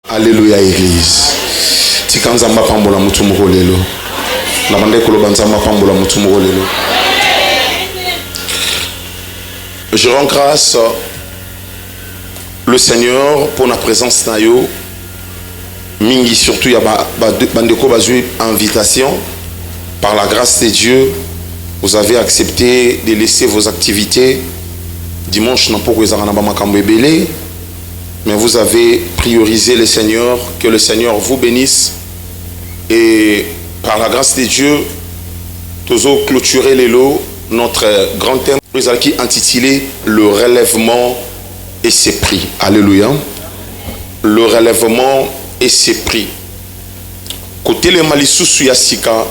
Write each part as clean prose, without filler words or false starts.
Alléluia église. Tikanzamba pambola mutumoko lelo. Na bande koloba nzamba pambola mutumoko lelo. Je rends grâce le Seigneur pour la présence na yo. Mingi surtout ya bandeko bazui invitation. Par la grâce de Dieu, vous avez accepté de laisser vos activités. Dimanche n'a pas ezanga na ba makambo ebele. Mais vous avez priorisé le Seigneur, que le Seigneur vous bénisse. Et par la grâce de Dieu, nous allons clôturer les lots, notre grand thème qui est intitulé le relèvement et ses prix. Alléluia. Le relèvement et ses prix. Côté le malisusu ya sika,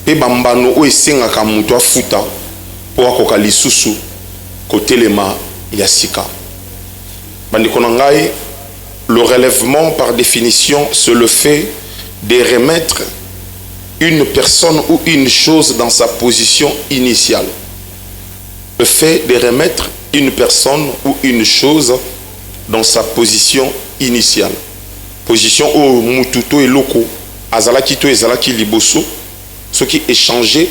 pe bambano o esenga ka muto afuta po akoka lisusu côté le ma ya sika. Le relèvement par définition c'est le fait de remettre une personne ou une chose dans sa position initiale. Le fait de remettre une personne ou une chose dans sa position initiale. Position au mututo et loko azalaki to ezalaki liboso ce qui est changé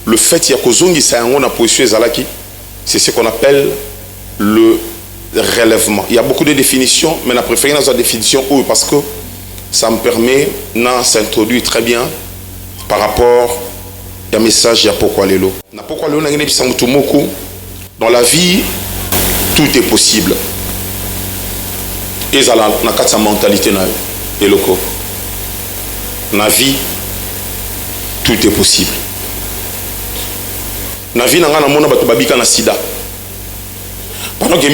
le fait ya kozongi sa yango na position ezalaki c'est ce qu'on appelle le relèvement. Il y a beaucoup de définitions, mais la préférée dans la définition parce que ça me permet de s'introduire très bien par rapport à un message à pourquoi lelo. Dans la vie, tout est possible. Et ça la sa mentalité et loco. Dans la vie, tout est possible. Dans la vie, on a sida. Pendant que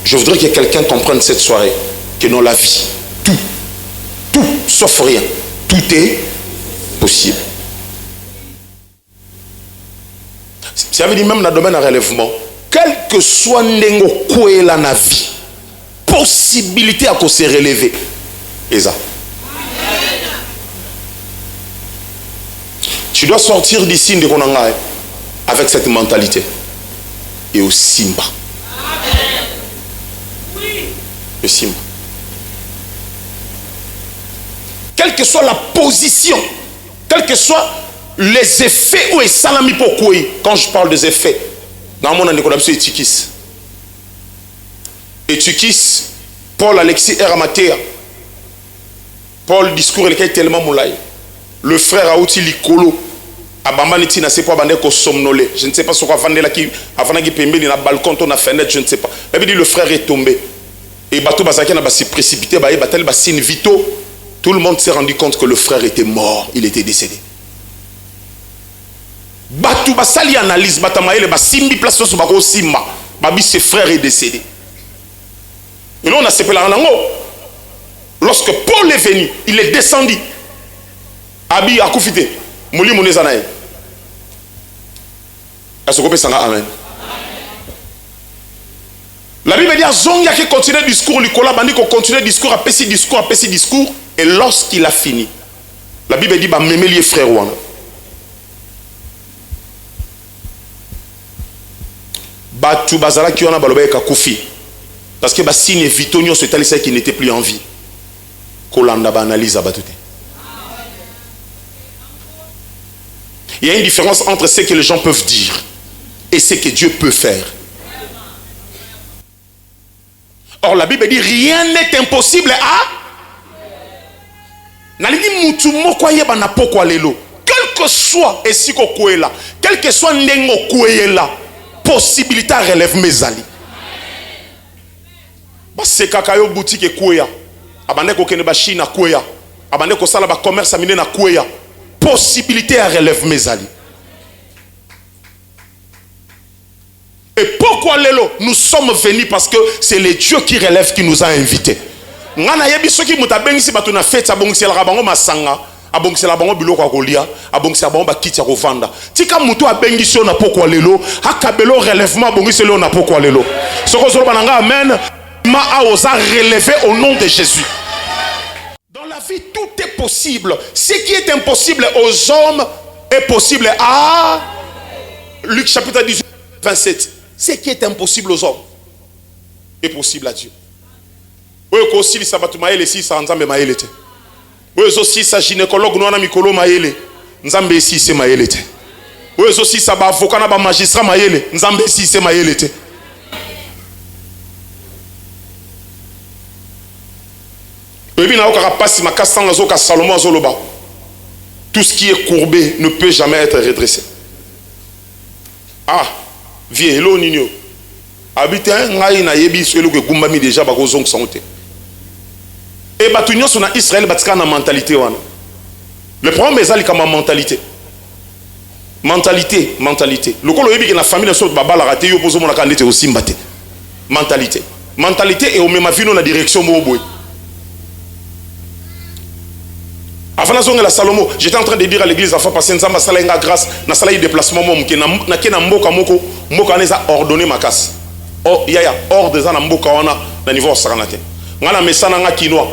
je voudrais que quelqu'un comprenne cette soirée que dans la vie, tout, sauf rien, tout est possible. Ça veut dire même dans le domaine de relèvement, quel que soit la vie, possibilité à se relever. Et ça. Tu dois sortir d'ici de Konanga avec cette mentalité. Et au Simba. Le Simba. Quelle que soit la position, quels que soient les effets ou les salami pour quoi, quand je parle des effets, dans mon économie, Etikis. Etikis, Paul Alexis Eramatea. Paul discours il est tellement moulay. Le frère a outil l'icolo. Je ne sais pas je ne sais pas ce qu'on va faire avant qu'il pembe dans le balcon dans la fenêtre je ne sais pas et puis le frère est tombé et bateau bazaki na s'est précipité ba batel ba sin vito tout le monde s'est rendu compte que le frère était mort, il était décédé. Batou basali analyse batamaele ba simbi place so bako simba babi ce frère est décédé. Et là on a sepelé en ango. Lorsque Paul est venu, il est descendu. Abi a koufité. Mouli Mounezanaï. Est-ce que vous pouvez amen? La Bible dit à Zonga qui continue le discours, Nicolas Bandi qui continue le discours, à pessi discours, et lorsqu'il a fini, la Bible dit bah mémé les frères ouana. Bah tout bazala qui on a balobé koufi, parce que bah signe vitonio ce tel qui n'était plus en vie. Kolanda ba analyse à batute. Il y a une différence entre ce que les gens peuvent dire et ce que Dieu peut faire. Or la Bible dit rien n'est impossible à quel que soit et si quel que soit la possibilité à relève mes alliés. C'est kakayo boutique et kouya abande ko kene ba Chine kouya abande ko sala ba commerce amine na kouya. Possibilité à relever mes alliés. Et pourquoi Lélo? Nous sommes venus parce que c'est le Dieu qui relève qui nous a invités. Ngana yebi soki mutabengi si batuna fête abongisi la bango masanga abongisi la bango biloko akolia abongisi la bango bakiti ya kovanda tika mutu abengi si na pourquoi Lélo akabelo relèvement abongisi Lélo na pourquoi Lélo soko zolo bananga amen ma a osa relever au nom de Jésus. Dans la vie, tout est possible. Ce qui est impossible aux hommes est possible à Luc chapitre 18, 27. Ce qui est impossible aux hommes est possible à Dieu. Oui, aussi, ça va tout maïle, si ça ensemble maïle. Oui, aussi, ça gynécologue, nous, on a mikolo maïle. Nzambe si c'est maïle. Oui, aussi, ça va avocat, na ba magistrat maïle. Nzambe si c'est maïle. Et puis, tout ce qui est courbé ne peut jamais être redressé. Ah, vieux, hello, Nino. Habitant, ngai na yebi sur le gumbami déjà bagozong santé. Et batunyo sur Israël batika na mentalité wana. Le problème est ça comme mentalité. Mentalité. Le colo yebi que la famille sur baba la raté yo pozo mona kandete aussi mbate. Mentalité. Mentalité et au même avis dans la direction moboy. Avant la Salomo, j'étais en train de dire à l'église, afin passer nzamba sala nga grâce, na sala déplacement mom ke na ke na mboka moko aneza ordonner ma casse. Oh yaya ordre za na mboka wana na niveau sakanate. Ngana mesana nga kinoa.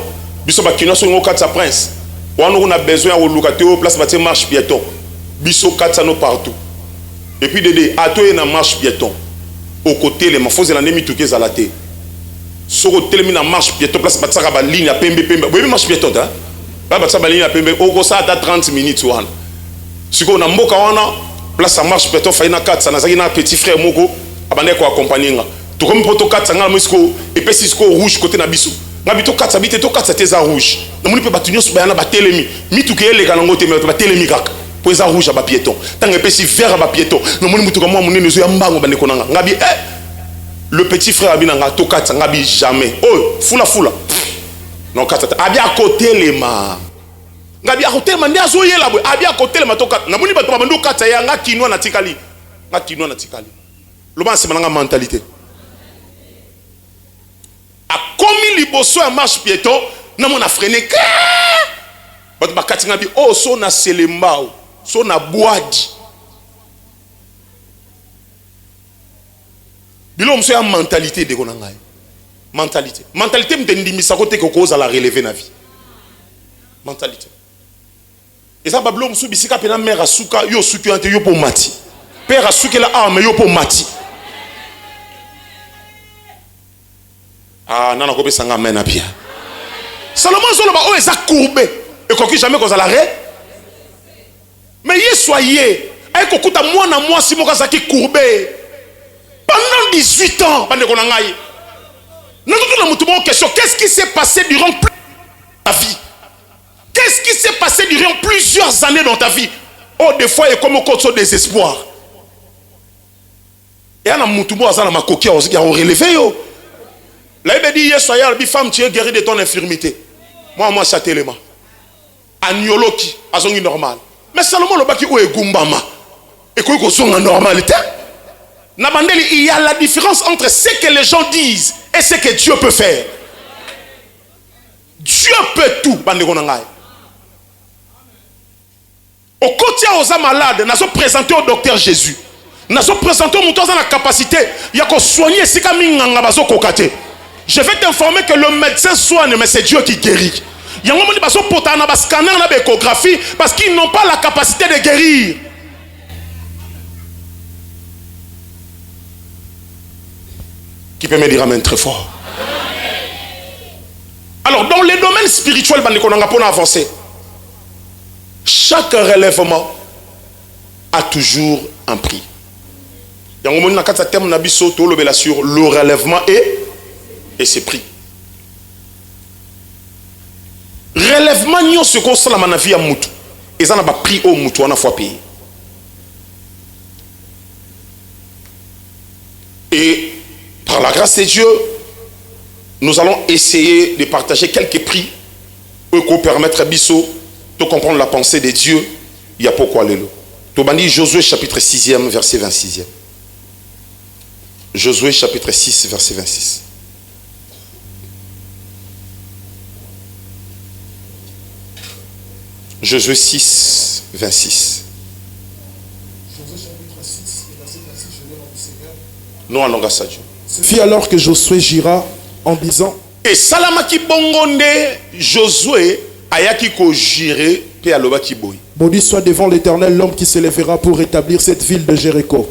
Biso ba kinoa so ngo sa prince. Wana on a besoin au locate au place batie marche piéton. Biso katsa no partout. Et puis dédé atoye na marche piéton. Au côté les mafoze na nemi tuke za la té. Soko telemi na marche piéton place batsaka ba ligne pembe. Oui marche piéton hein. Ba batsa ba ligne pembe oko ça à 30 minutes wana. Siko na mboka wana place ça marche piéton faina katsa na zaki na petit frère moko abande ko accompagner nga. To comme poto katsa nga mosiko et puis siko rouge côté na biso. Nga bito katsa bite to katsa teza rouge. Na moni pe batunyo so bayana ba telemi. Mituke ele kana ngote me ba telemi kaka. Po eza rouge ba piéton. Tanga pe si vert ba piéton. Na moni mutuka mo munene zo ya mbango bande konanga. Ngabi le petit frère abina nga to katsa ngabi jamais. Oh, fula. Non katsa abi à côté les ma. Ngabi à côté ma ndia zo yela boy. Abi à côté les ma to katsa. Na moni bato ba ndo katsa ya nga kinwa na tikali. Nga kinwa na tikali. Loba c'est malanga mentalité. A commis liboso à marche piéton, na mon a freiné. Bato ba katsa ngabi oh so na selembao, so na boadi. Bilo mso ya mentalité de konanga. Mentalité m'tendimisa kote ko cause à la relever na vie. Mentalité. Et ça bablo mso bisika pena mère asuka yo suki ante yo po mati. Père asuki la arme yo po mati. Ah nana ko pesa nga mena bien. Salomon zolo ba o eza courbé et ko ki jamais ko za la re. Mais ye soyez ay ko kuta mwana mwasi moko zaki courbé. Pendant 18 ans, qu'est-ce qui s'est passé durant ta vie? Qu'est-ce qui s'est passé durant plusieurs années dans ta vie? Oh, des fois, il y a comme un désespoir. Et on a moutumo à ma coquille, on a relevé. Là, il dit, soyez femme, tu es guéri de ton infirmité. Moi, ça téléma. Agnoloki, à son normal. Mais Salomon, le baki, où est Gumbama? Et quoi, ils sont en normalité? Il y a la différence entre ce que les gens disent et ce que Dieu peut faire. Dieu peut tout. Au côté aux malades, nous avons présenté au docteur Jésus. Nous avons présenté au mouton dans la capacité. Il y a qu'on soigner. Je vais t'informer que le médecin soigne, mais c'est Dieu qui guérit. Il y a un moment où ils ont scanner une échographie parce qu'ils n'ont pas la capacité de guérir. Qui peut me dire amen très fort. Alors, dans les domaines spirituels, on a avancé. Chaque relèvement a toujours un prix. Il y a un moment où sur le relèvement et ses prix. Relèvement, nous ce qu'on s'en a vie à moutou. Et ça n'a pas pris au moutou, on a fois payé. Et par la grâce de Dieu, nous allons essayer de partager quelques prix pour permettre à Bissot de comprendre la pensée de Dieu. Il y a pourquoi aller là. Tobani Josué chapitre 6e, verset 26e. Josué chapitre 6, verset 26. Josué 6, 26. Josué chapitre 6, verset 26, je vais du Seigneur. Non, en langage à Dieu. Fit alors que Josué gira en disant et salamaki bongonde Josué ayaki ko jire pe alobaki boy. Maudit soit devant l'Éternel l'homme qui se lèvera pour rétablir cette ville de Jéricho.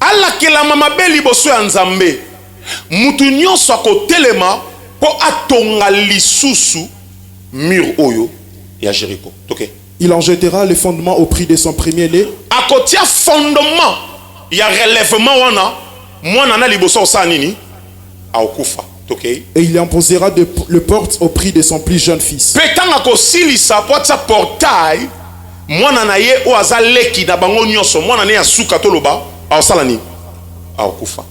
Ala kela mama beli boso ya Nzambe mutu nyonso akotelema po atonga lisusu mur oyo ya Jéricho. Ok. Il en jettera les fondements au prix de son premier-né. Akotia fondement ya relèvement wana mwana na liboso osanini aokufa. Ok. Et il imposera le porte au prix de son plus jeune fils. Petanga kosilisa po tia portail mwana na ye o azaleki na bango nyonso mwana ne asuka toloba aosalani aokufa.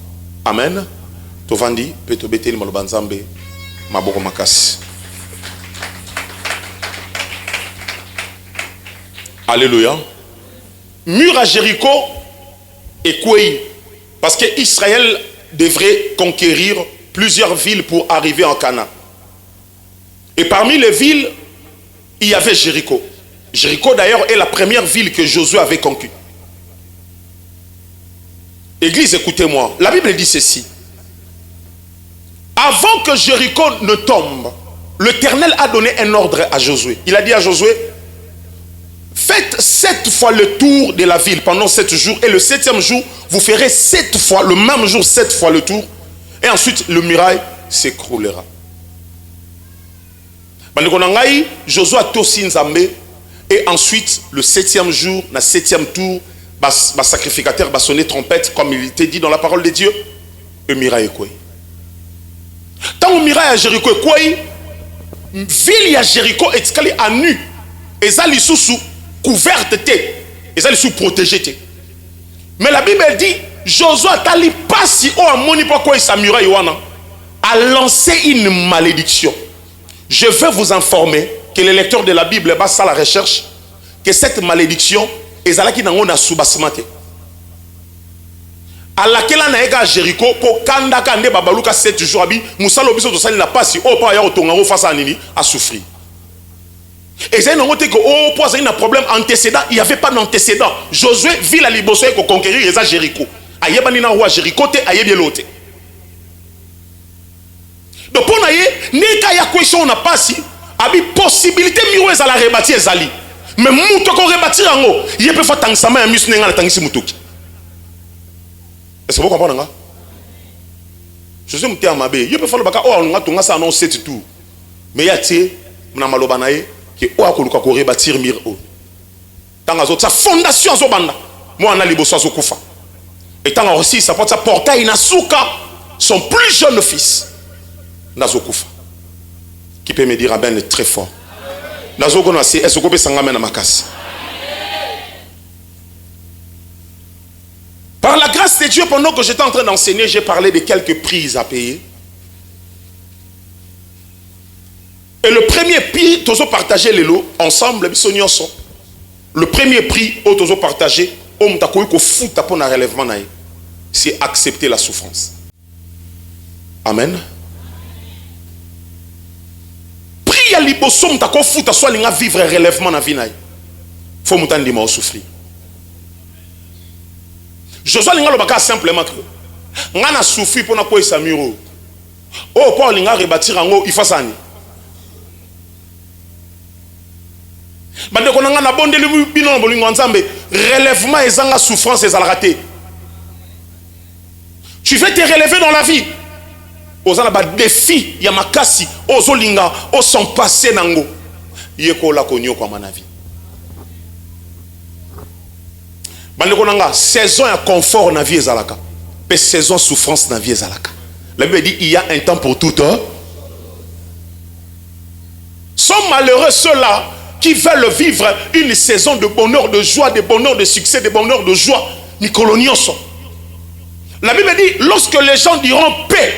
Amen. Tovandi peto beteli maloba nzambe maboko makasi. Alléluia. Mur à Jéricho et Kouéi. Parce que Israël devrait conquérir plusieurs villes pour arriver en Canaan. Et parmi les villes, il y avait Jéricho. Jéricho d'ailleurs est la première ville que Josué avait conquue. Église, écoutez-moi. La Bible dit ceci. Avant que Jéricho ne tombe, l'Éternel a donné un ordre à Josué. Il a dit à Josué, faites 7 fois le tour de la ville pendant 7 jours. Et le 7e jour, vous ferez 7 fois, le même jour, 7 fois le tour. Et ensuite, le muraille s'écroulera. Josué a tosi nzambe. Et ensuite, le 7e jour, le 7e tour, le sacrificateur va sonner trompette, comme il était dit dans la parole de Dieu. Le muraille est quoi? Tant le muraille à Jéricho est quoi? Ville à Jéricho est à nu. Et ça, les sous couverte, et ça, les sous protégés. Mais la Bible dit, Josué tali pas si o amoni pourquoi sa muraille a lancé une malédiction. Je veux vous informer que les lecteurs de la Bible basent à la recherche que cette malédiction est à la qui n'a pas sous-basmate. À laquelle on a égard à Jéricho pour kanda kande babaluka 7 jours abi musalo biso to sali na pasi o pa ya otonga face à nini a souffrir. Et c'est non que oh pour ça il y a un problème antécédent, il n'y avait pas d'antécédent. Josué vit la liboso pour conquérir les Jéricho. Ayebani na roi Jéricho te ayebi lote. Donc pour naye neka ya question na pasi abi possibilité miro ezala rebâtir ezali. Mais muto ko rebâtir ngo, il peut faire tangsama ya misu nenga na tangisi mutuki. Est-ce que vous comprenez? Je suis monté à ma baie. Il peut faire le bac. Oh, on a tout ça non 7 tours. Mais il y a des gens qui ont rebâtir mir. Tant que sa fondation à Zobanda. Moi, on a les beaux soins au Koufa. Et tant aussi, ça porte sa portail Nasuka, son plus jeune fils, Nazo Koufa. Qui peut me dire à Ben très fort. Nazo Konasi, est-ce que vous pouvez s'engager dans ma casse? Par la grâce de Dieu, pendant que j'étais en train d'enseigner, j'ai parlé de quelques prix à payer. Et le premier prix, tous partagé les lots ensemble, le premier prix, tous partagé, c'est accepter la souffrance. Amen. Prix à l'ibosom, t'as fout, soit vivre un relèvement dans la vie. Faut m'entendre souffrir. Josué linga lobaka simplement que ngana souffri pour na ko esa muro. Oh Paul linga rebâtir ngo ifasani. Bande ko ngana bondeli binombo lingo nzambe relèvement ezanga souffrance ezala raté. Tu veux te relever dans la vie. Ozala ba défi ya makasi ozolinga o son passé nango. Yeko la konyo kwa manavi. Saison à confort dans la vie ezalaka, mais saison souffrance dans la vie ezalaka. La Bible dit il y a un temps pour tout. Sont malheureux ceux-là qui veulent vivre une saison de bonheur, de joie, de bonheur, de succès, de bonheur, de joie. La Bible dit lorsque les gens diront paix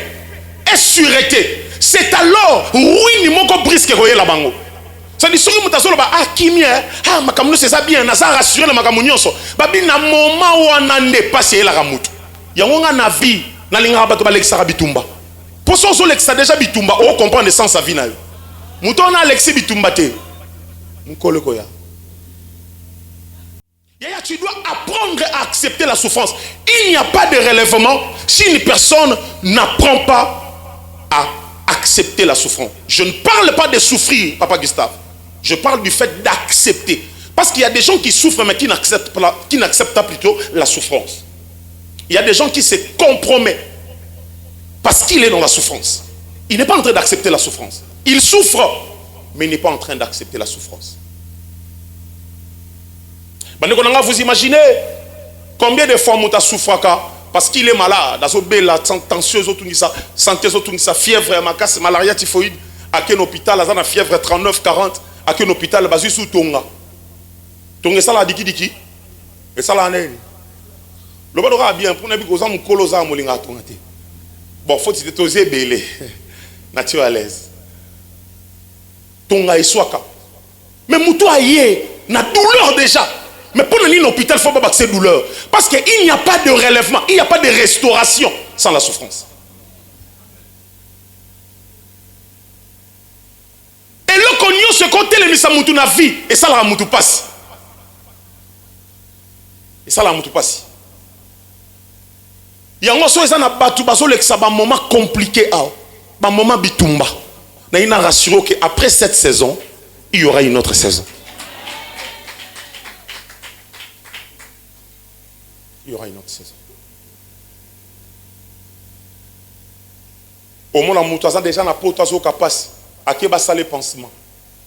et sûreté, c'est alors ruine moko brisque la bango. Ça dit soki mutazo ba akimia ah makamno c'est ça bien na ça rassurer na makamunyoso babi na moment wana nde passer la ramutu yango nga na vie na linga bato ba lexa bitumba pour ça zo lexa déjà bitumba o comprendre le sens sa vie na yo muto na lexi bitumba te mukole koya yaya tu dois apprendre à accepter la souffrance. Il n'y a pas de relèvement si une personne n'apprend pas à accepter la souffrance. Je ne parle pas de souffrir, Papa Gustave. Je parle du fait d'accepter. Parce qu'il y a des gens qui souffrent mais qui n'acceptent pas plutôt la souffrance. Il y a des gens qui se compromettent Parce qu'il est dans la souffrance. Il n'est pas en train d'accepter la souffrance. Il souffre, mais il n'est pas en train d'accepter la souffrance. Vous imaginez combien de fois Mouta souffre parce qu'il est malade, la tension, santé, fièvre, malaria, typhoïde, à quel hôpital, à fièvre 39, 40, à quel hôpital, basé sous Tonga. Tonga, ça la diki, et ça la nez. Le bas aura bien pour n'avoir qu'aux colosa molinga tongate. Bon, faut te toser belé, nature à l'aise. Tonga et Swaka. Mais Moutou aïe, na douleur déjà. Mais pour aller à l'hôpital, il faut pas que c'est douleur. Parce qu'il n'y a pas de relèvement, il n'y a pas de restauration sans la souffrance. Et le cognon se compte les misa Moutou na vie. Et ça la Moutou passe. Et ça la Moutou passe. Il y a un moment compliqué, un moment bitumba. Il a rassuré qu'après cette saison, il y aura une autre saison. Il y aura une autre saison. Au moment où nous avons déjà na potazo capas, à qui va saler pansement,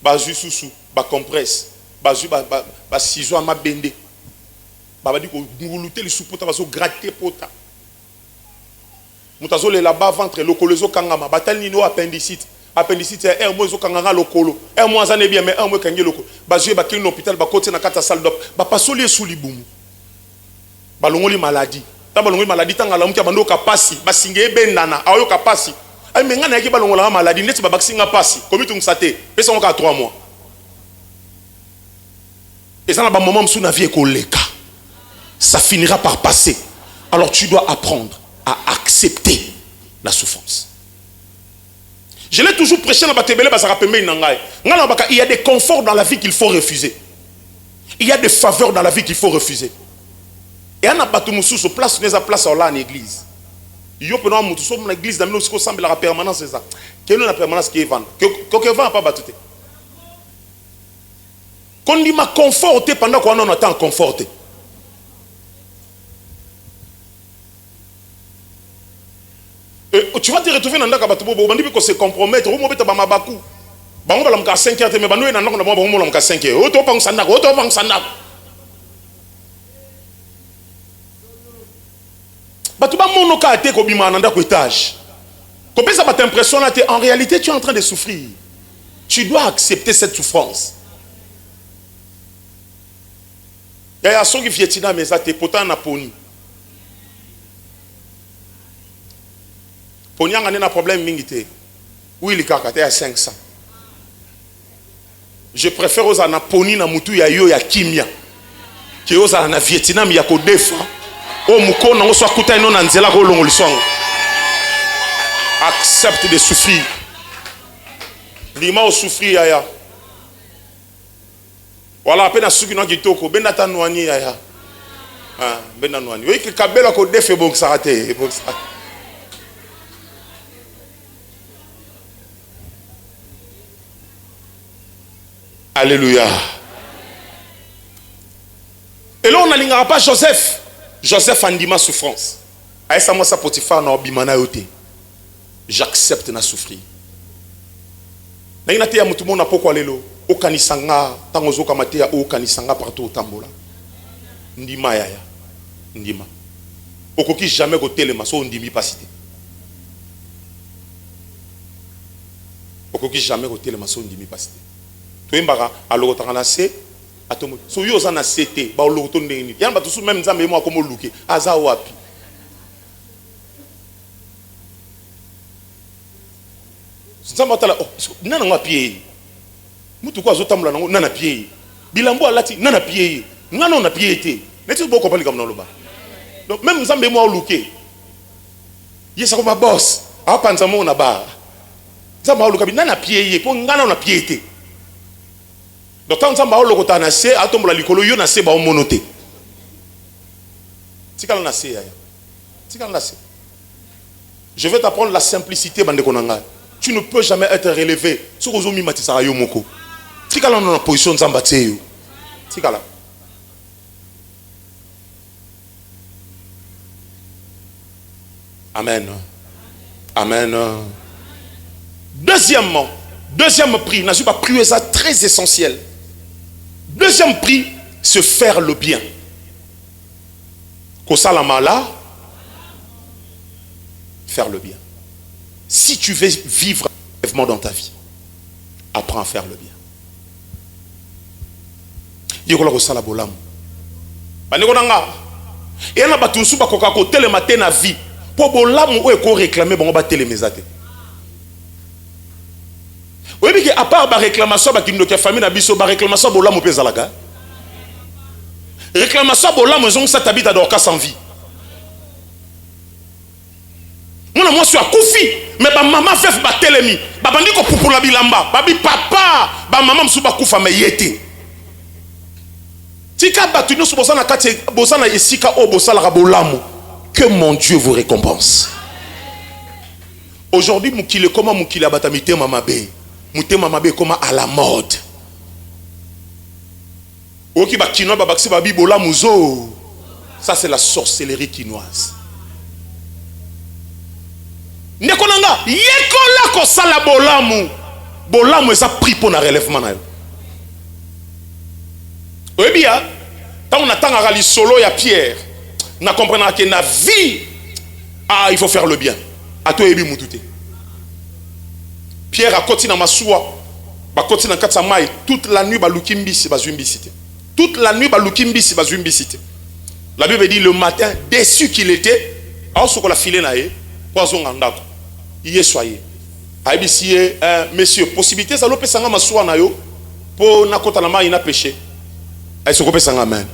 bazu sous, ba compresse, bazu ba ciseau à ma bende, ba dit que nous lutter les sous-pota bazo gratter pota. Mutazo le là-bas ventre le colozo kangama, batal nino appendicite. Appendicite c'est un mois zo kanganga le colo, un mois ça n'est bien mais un mois kangé le colo. Bazu ba kin hôpital ba côté na kata salle d'op, ba pasolier sous libumu. Balongoli maladie. Ta balongoli maladie tanga la mukia bando kapasi, basinge bendana, ayo kapasi. Ay mengana yaki balongola maladie neti ba baksinga pasi. Komi tungsate, pesa on ka 3 mois. Et ça na ba moment msou na vie ekoleka. Ça finira par passer. Alors tu dois apprendre à accepter la souffrance. Je l'ai toujours prêché dans Batebele Basarapembe Nangai. Il y a des conforts dans la vie qu'il faut refuser. Il y a des faveurs dans la vie qu'il faut refuser. Et on a battu moussou sur place, on a place là en église. Il y a pas de moussou dans l'église, dans le semble la permanence c'est ça. Quelle est la permanence qui est vend? Que vend pas battu. Quand dit m'a conforté pendant qu'on en attend conforté. Tu vas te retrouver dans le bateau, on dit que se compromettre, on va mettre ba mabaku. Ba on va l'amka 5 heures mais ba nous na ndako na ba on l'amka 5 heures. Auto pang sanako, auto pang sanako. Tu vas monoka te ko bima nanda ko étage. Ko pesa ba t'impression là en réalité tu es en train de souffrir. Tu dois accepter cette souffrance. Ya so ki fietina meza te potan na poni. Poni anga na problème mingi te. Oui li kaka te à 500. Je préfère aux na poni na mutu ya yo ya kimia. Ki oza na Vietnam ya ko defa. Accepte de souffrir. Lima au souffrir yaya. Voilà à peine à souki no kitoko benata nouani yaya. Ah benata nouani. Oui que kabela ko defe bon sarate bon ça. Alléluia. Et là on n'alignera pas Joseph. Joseph andima souffrance. Aïssa moi sa Potiphar na obimana yote. J'accepte na souffrir. Na ina te ya mutu mona poko lelo. Okanisanga tango zo kamate ya okanisanga partout au tambola. Ndima yaya. Ndima. Okoki jamais ko telema so ndimi pasité. Okoki jamais ko telema so ndimi pasité. To imbara aloko tangana se atomo so yo za na CT ba oloto ndeni yana ba tusu même nzambe mo akomo luke aza wapi nzambe atala nana ngapie mutu kwa zotamula nango nana pie bilambo alati nana pie ngana on a pie te neti boko pali comme loba donc même nzambe mo luke yesa ko ba boss apa nzambe na ba nzambe oluka bi nana pie po ngana on a pie te. Donc, je vais t'apprendre la simplicité. Tu ne peux jamais être relevé. Amen. Amen. Deuxième prix, n'a pas prié ça très essentiel. Deuxième prix, se faire le bien. Kosalamala, faire le bien. Si tu veux vivre activement dans ta vie, apprends à faire le bien. Yikola kosala bolamu. Baneko nanga. Et na batunsu bakoka ko telemate na vie. Po bolamu o eko réclamer bango ba telemezate. Oui, mais à part la réclamation de famille, la réclamation de l'homme pezalaka. Réclamation de l'homme, ils ont ça t'habite à Dorcas sans vie. Moi, je suis à Koufi, mais ma maman fait ma télémi. Ma bandi ko pour la bilamba. Babi papa, ma maman me souba koufa me yete. Tika batu no subosana kati bosana esika o bosala rabolamu. Que mon Dieu vous récompense. Aujourd'hui, mukile comment mukile abatamite mamabe. Moutema mabe comme à la mode. Oki ba kinoa ba baksi ba bibola muzo. Ça c'est la sorcellerie quinoise. Nekonanga yekola ko sala bolamu. Bolamu ça pris pour na relèvement na yo. Oebia, tant on attend à rali solo ya Pierre, na comprendre que na vie il faut faire le bien. A toi ebi mutute. Pierre a continué dans ma soie, a continué dans Katsamai, toute la nuit, toute la nuit, la Bible dit le matin, déçu qu'il était, alors qu'on a filé na poison en date. Il est soyez. Monsieur, possibilité, ça l'opé sanga ma soie na yo, pour na kota na ma il a péché. Elle se copé sanga même.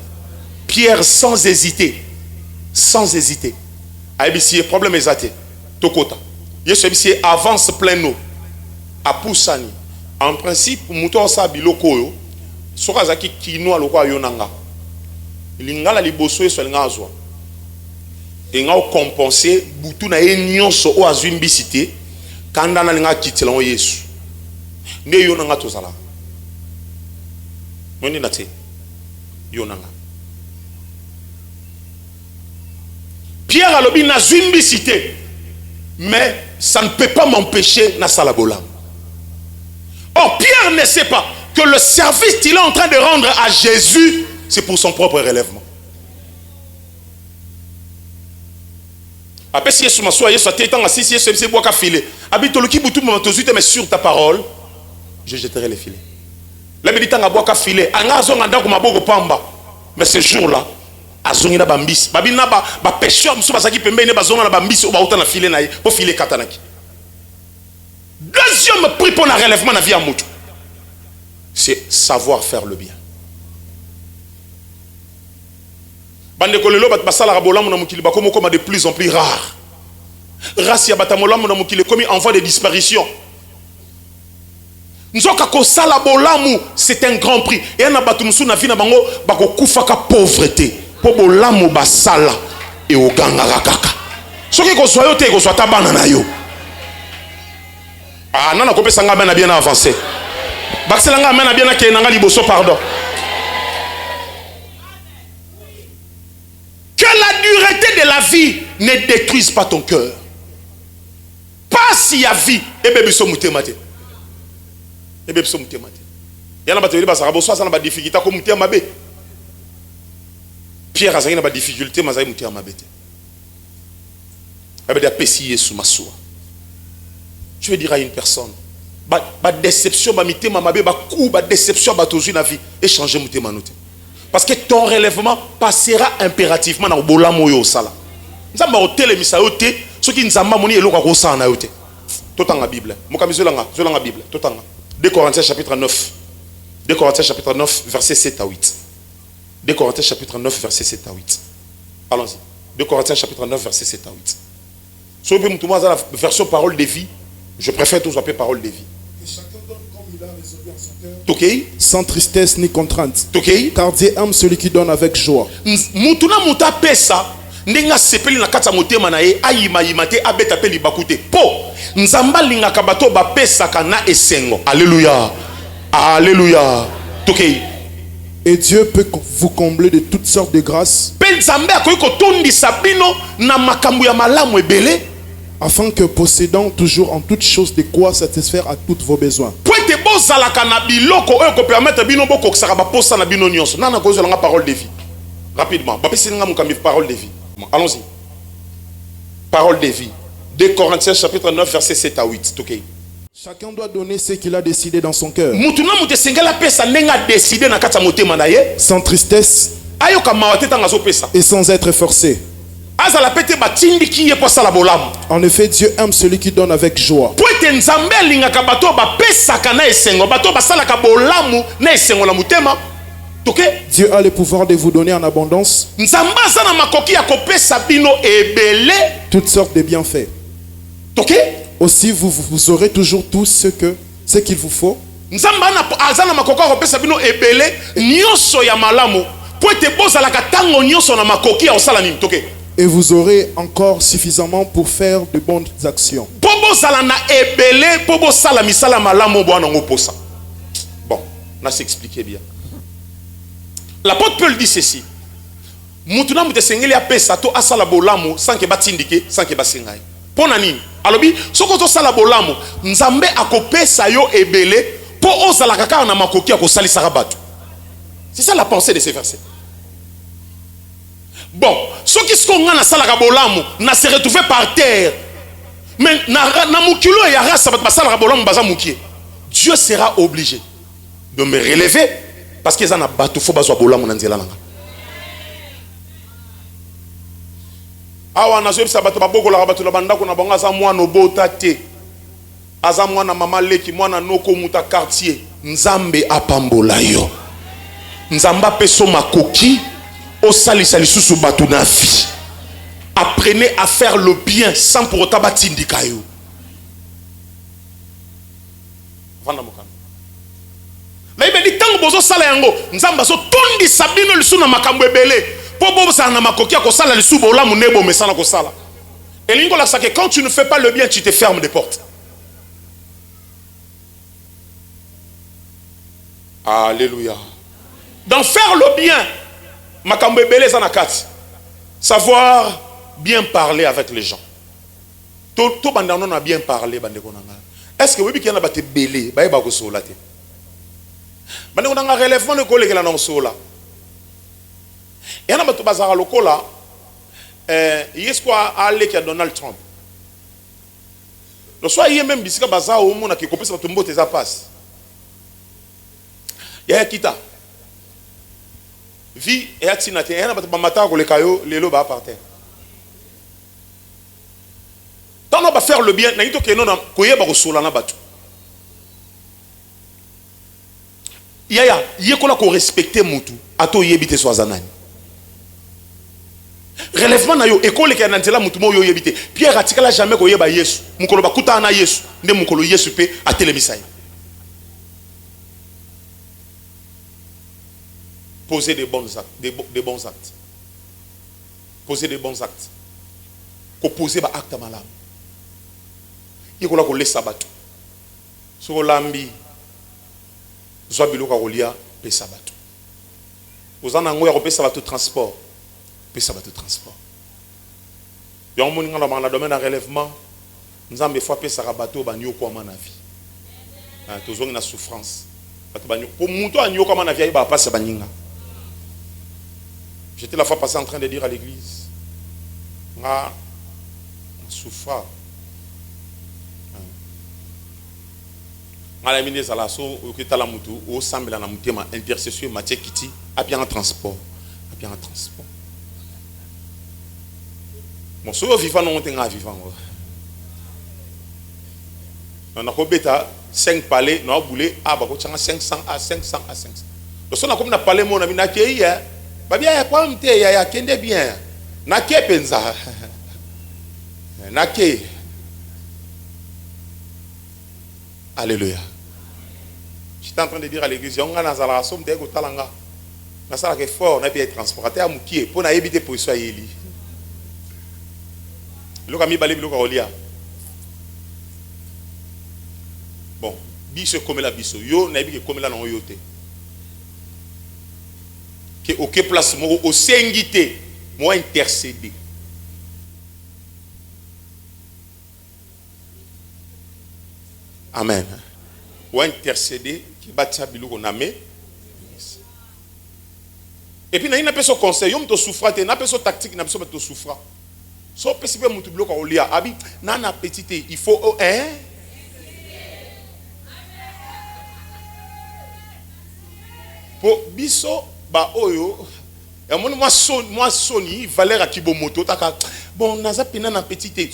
Pierre sans hésiter, problème exaté, tokota. Yesu avance plein eau. Apusani. En principe, mouton sa biloko yo, sokazaki kinoa lokwa yonanga. Lingala liboso yeso ngazwa. Et nga compenser butu na nyonso o azumbisité kanda na linga kitela o Yesu. Ne yonanga tozala. Moni nate. Yonanga. Pierre alobi na zumbisité. Mais ça ne peut pas m'empêcher na salabola. Or, Pierre ne sait pas que le service qu'il est en train de rendre à Jésus, c'est pour son propre relèvement. Après, si Jésus m'assoit, Jésus a filé. Mais sur ta parole, je jetterai les filets. Là, il dit que filé. Mais ce jour-là, azongi na bambisi. Babina ba pêcheur, musu basaki pembeni bazonga na bambisi oba uta na filé na ye, pour filer katanaki. Deuxième prix pour le relèvement de la vie à Moutou, c'est savoir faire le bien. De plus en plus rare. Envoie des disparitions. C'est un grand prix. Et on a pauvreté. Pour bolamu basala et au ganga kaka. Ce qui est soit yote, soit tabana na yo. Ah non, on a bien avancé. Baxelanga mena bien ke nanga liboso pardon. Que la dureté de la vie ne détruise pas ton cœur. Pas s'il y a vie, et bébé so mutemate. Et bébé so mutemate. Yana ba teli ba sarabo so sana ba difficulté ko mutema be. Pierre a ba difficulté ma zai mutema be. Ebe da pesi Yesu masua. Je vais dire à une personne, ba déception, ba mitema mabe, ba coup, ba déception, ba tozu na vie, et changer mutema note. Parce que ton relèvement passera impérativement dans le bolamo yo sala. Nzamba hôtel misa yote, ceux qui nzamba moni eloko ko sa na yote. Totanga Bible. Mokamizo langa Bible. Totanga. 2 Corinthiens chapitre 9. 2 Corinthiens chapitre 9 verset 7 à 8. 2 Corinthiens chapitre 9 verset 7 à 8. Allons-y. 2 Corinthiens chapitre 9 verset 7 à 8. Si vous pouvez me la version parole de vie, je préfère tous appeler parole de vie. Que chacun donne comme il a résolu en son cœur. Okay. Sans tristesse ni contrainte. Okay. Car Dieu aime celui qui donne avec joie. Mutuna muta pesa ndenga sepeli na kata motema na ye ayima yimate abeta peli bakute po nzamba linga kabato ba pesa kana esengo. Alléluia. Alléluia. Okay. Et Dieu peut vous combler de toutes sortes de grâces. Pe nzambe akoyi kotondisa bino na makambo ya malamu ebele. afin que possédant toujours en toutes choses de quoi satisfaire à tous vos besoins. Poete bozalaka na biloko oyo ko permettre bino bokokisaka baposa na bino nyonso. Nana kozela nga parole de vie. Rapidement. Bapesi nga mukambi parole de vie. Allons-y. Parole de vie. 2 Corinthiens chapitre 9 verset 7 à 8. OK. Chacun doit donner ce qu'il a décidé dans son cœur. Mutuna mute sengela pesa nenga décider na kata motema na ye. Sans tristesse Ayoka mawate tanga zo pesa. et sans être forcé. Azala pete batindi ki ye posa la bolamu. En effet, Dieu aime celui qui donne avec joie. Poete nzambe alingaka bato bapesaka na esengo, bato basalaka bolamu na esengo na mutema. OK? Dieu a le pouvoir de vous donner en abondance Nzambe aza na makoki ya kopesa bino ebele. toutes sortes de bienfaits. OK? Aussi, vous aurez toujours tout ce qu'il vous faut Nzambe aza na makoki ya kopesa bino ebele nyonso ya malamu. Poete bozalaka tango nyonso na makoki ya osala nini. OK? et vous aurez encore suffisamment pour faire de bonnes actions. Pobo zala na ebele, pobo sala misala malamu bwana ngoposa. Bon, on a s'expliqué bien. L'apôtre Paul dit ceci. Mutuna mute sengeli apesa to asala bolamu sans que batindike, sans que basengai. Pona nini? Alobi, soko to sala bolamu, nzambe akopesa yo ebele po ozala kaka na makoki akosali bato. C'est ça la pensée de ces versets. Bon, ceux qui sont na salaka bolamu na se retrouver par terre. Mais na mukilo ya rasa bat basala bolamu baza mukie. Dieu sera obligé de me relever parce qu'ils en a bato fo bazwa bolamu na nzela nanga. Awa na zoebisa bato babokola bato la bandako na bango aza mwana obota te. Aza mwana mama leki mwana noko muta quartier. Nzambe apambola yo. Nzamba peso makoki. Osalisa lisusu bato na vie. Apprenez à faire le bien sans pour autant batindika yo. Vanda mokano. Mais il dit tango bozo sala yango, nzamba so tondi sabino lisu na makambo ebele. Po bo sa na makoki ko sala lisu bo lamu nebo mesana ko sala. Et lingo la sake quand tu ne fais pas le bien, tu te fermes des portes. Alléluia. Dans faire le bien, makambo ebele za na kati. Savoir bien parler avec les gens. Tout bandano na bien parler bandeko nanga. Est-ce que oui qu'il y en a bate belé, ba ba ko sola te. Bandeko nanga relèvement de ko lekela na sola. Yana bato bazara lokola yeswa ale ki Donald Trump. Le soir hier même bisika bazara au mona ki kopesa bato mbote za passe. Ya kita. Vie et atinate yana bato ba mata ko lekayo lelo ba par terre. Tant on va faire le bien, naito ke non koyeba ko sola na bato. Yaya yekola ko respecter mutu ato yebite so azanani. Relèvement na yo école ke na ntela mutu mo yo yebite. Pierre atikala jamais ko yeba Yesu. Mukolo bakuta na Yesu, nde mukolo Yesu pe atelemisa. Poser des bons actes, des bons actes. Poser des bons actes. Ko poser ba acte malamu. Yekola ko lesa bato. So lambi zwa biloka kolia pesa bato. Ozana ngo ya ko pesa bato transport. Pesa bato transport. Yon moni ngala dans le domaine de relèvement, nzambe fois pesa bato banyo ko ma na vie. Tozongi na souffrance. Bato banyo ko muto anyo ko ma na vie ba pasa baninga. J'étais la fois passé en train de dire à l'église, nga souffra. Nga la mine zala so okita la mutu o sambela na mutema intercession Mathieu Kiti a bien en transport. A bien en transport. Mon so vivant non tenga vivant. On a kobeta 5 palais, no boulé a ba ko tanga 500 à 500 à 500. Le son a comme na palais mon ami na ke ya. Ba bien ya kwa mte ya kende bien. Na ke penza. Na ke. Alléluia. J'étais en train de dire à l'église, on a nazala somme de ko talanga. Na sala ke fort na bien transporter à mukie pour na éviter pour soit yeli. Le kami balé biloka olia. Bon, biso comme la biso yo na bi comme la non yote. Que aucun place mo au sengité moi intercéder. Amen. Ou intercéder qui bat ça bilou namé. Et puis, il y a un conseil, il y a un souffrant, il y a une tactique, il y a un souffrant. Si on peut se faire un bloc au lit, il faut un. Pour biso, bah oyo, et moi Sony, Valère Akibomoto, bon, naza pena na petite.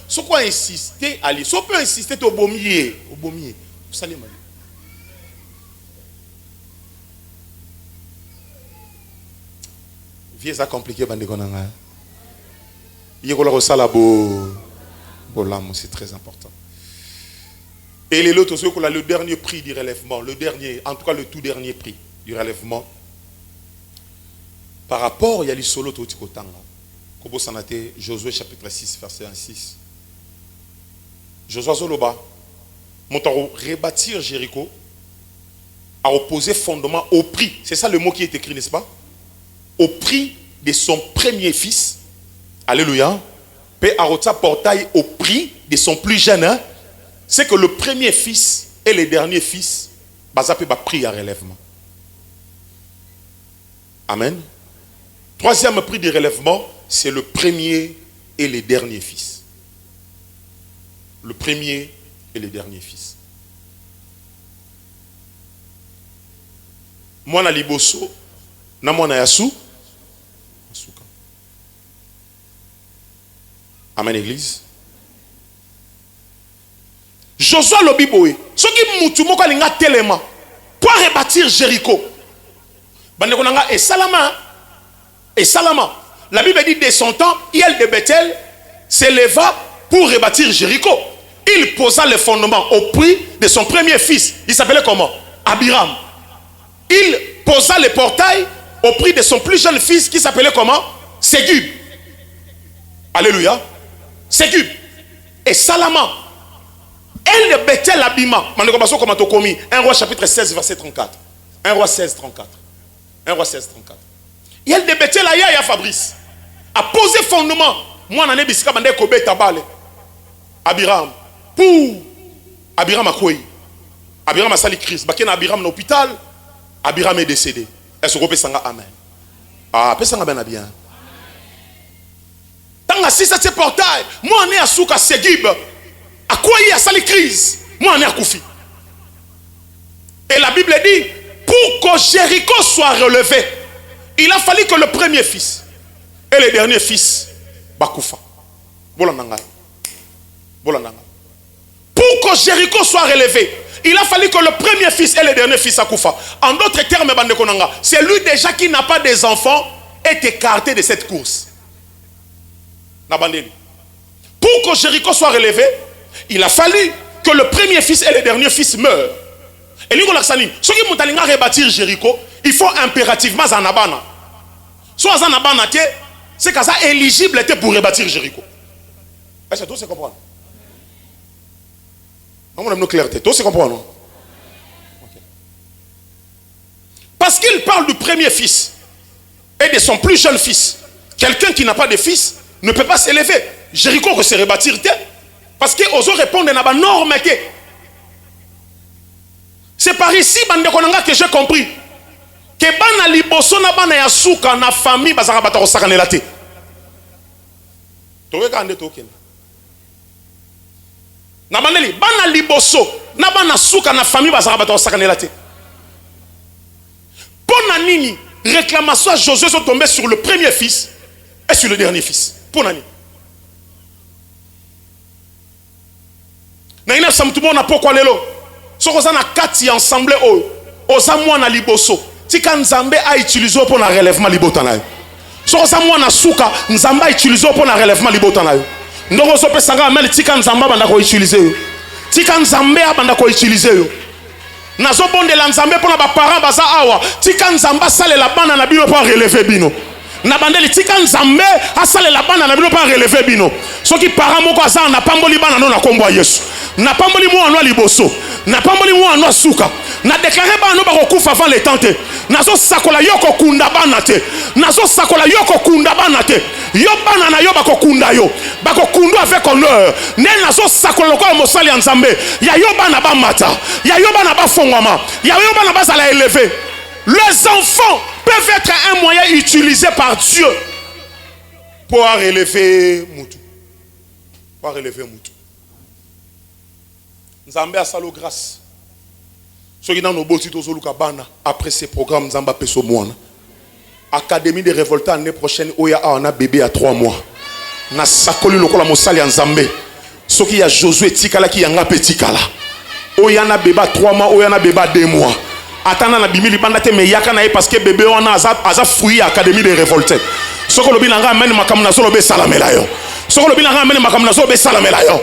So quoi insister, allez, so peut insister au bomier, vous savez mal. Vieux ça compliqué bande konanga. Yekola ko sala bo l'âme, c'est très important. Et les autres ceux qu'on a le dernier prix du relèvement, le dernier, en tout cas le tout dernier prix du relèvement. Par rapport, il y a les solos au Tikotanga. Kobo sanate Josué chapitre 6 verset 1 6. Josué Zoloba montant rebâtir Jéricho a opposé fondement au prix. C'est ça le mot qui est écrit, n'est-ce pas? Au prix de son premier fils. Alléluia. Paix à portail au prix de son plus jeune. Hein? C'est que le premier fils et le dernier fils, bazapé ba prix à relèvement. Amen. Troisième prix de relèvement, c'est le premier et le dernier fils. Le premier et le dernier fils. Moi na liboso, na moi na yasu. Amen, église. Josué Lobiboé, ce qui moutou kalinga tellement pour rebâtir Jéricho. Et Salama. La Bible dit de son temps, Hiel de Bethel s'éleva pour rebâtir Jéricho. Il posa le fondement au prix de son premier fils. Il s'appelait comment? Abiram. Il posa le portail au prix de son plus jeune fils qui s'appelait comment? Ségub. Alléluia. Ségub. Et Salama. Elle de Bethel Abima. 1 roi chapitre 16 verset 34. 1 roi 16 34. 1 roi 16 34. Et elle de Bethel Aya Fabrice a posé fondement. Moi n'en ai bisika bande kobe tabale. Abiram. Pour Abiram a quoi? Abiram a sali Christ. Bakena Abiram dans l'hôpital. Abiram est décédé. Est-ce que vous pouvez amen? Ah, pesanga ben bien. Tant que si ça c'est portail, moi on est à Souka Ségib. À quoi il y a sali crise? Moi on est à Koufi. Et la Bible dit, pour que Jéricho soit relevé, il a fallu que le premier fils et le dernier fils bakoufa. Pour que Jéricho soit relevé, il a fallu que le premier fils et le dernier fils akoufa. En d'autres termes, c'est lui déjà qui n'a pas des enfants est écarté de cette course. Pour que Jéricho soit relevé, il a fallu que le premier fils et le dernier fils meurent. Et lui, ceux qui vont rebâtir Jéricho, il faut impérativement Zanabana. Soit Zanabana, c'est que ça éligible pour rebâtir Jéricho. Est-ce que tout se comprend? On a une clarté. Tout se comprend, non? Okay. Parce qu'il parle du premier fils et de son plus jeune fils. Quelqu'un qui n'a pas de fils ne peut pas s'élever. Jéricho que se rebâtir, parce qu'ils osent répondre à la norme. C'est par ici que j'ai compris que bana liboso na bana ya suka na famille bazaka batako sakanela te. Toka ande token. Na baneli bana liboso na bana suka na famille bazaka batako sakanela te. Pona nini réclamation à Josué sont tombés sur le premier fils et sur le dernier fils. Pona nini. Na ina samtumo na pokwa lelo. Si vous avez quatre ensemble, aux amours na liboso, si quand Nzambe a utilisé pour le relèvement libotanayo. Si vous avez na souka, Nzambe a utilisé pour le relèvement libotanayo. Donc vous avez sanga mais si quand Nzambe banda ko utiliser, si quand Nzambe banda ko utiliser, na zo bonde la Nzambe pour na ba parents baza awa, si quand Nzambe sale la bana na bino pour relever bino. Na bandeli tika Nzambe a sale la bana na bino pour relever bino. So ki parents moko aza na pamboli bana no na kombo Yesu. Na pamboli mo anwa liboso. Na pamboli mo anwa suka. na déclaré bano ba kokufa avant le temps te nazo sakola yo kokunda bana te nazo sakola yo kokunda bana te yo bana na yo ba kokunda yo ba kokundu avec honneur ne nazo sakola ko mosali nzambe ya yo bana ba mata ya yo bana ba fongwama ya yo bana ba sala élevé. Les enfants peuvent être un moyen utilisé par Dieu pour relever Moutou. Pour relever Moutou. Nzambe a salo grâce. Ceux qui n'ont pas de après ces programmes, Nzamba Peso Mouana. Académie des révoltés l'année prochaine, où il y a un bébé à 3 mois. Na sakoli lokola mosali Nzambe. Ceux qui y a Josué Tikala qui y a un petit kala. Où il y a un bébé à 3 mois, où il y a un bébé à 2 mois. Attends, na bimili bandate me yaka na parce que bébé on a aza fruit académie des révoltés. Ceux qui le bilanga amène makamna solo be salamela yo. Ceux qui le bilanga amène makamna solo be salamela yo.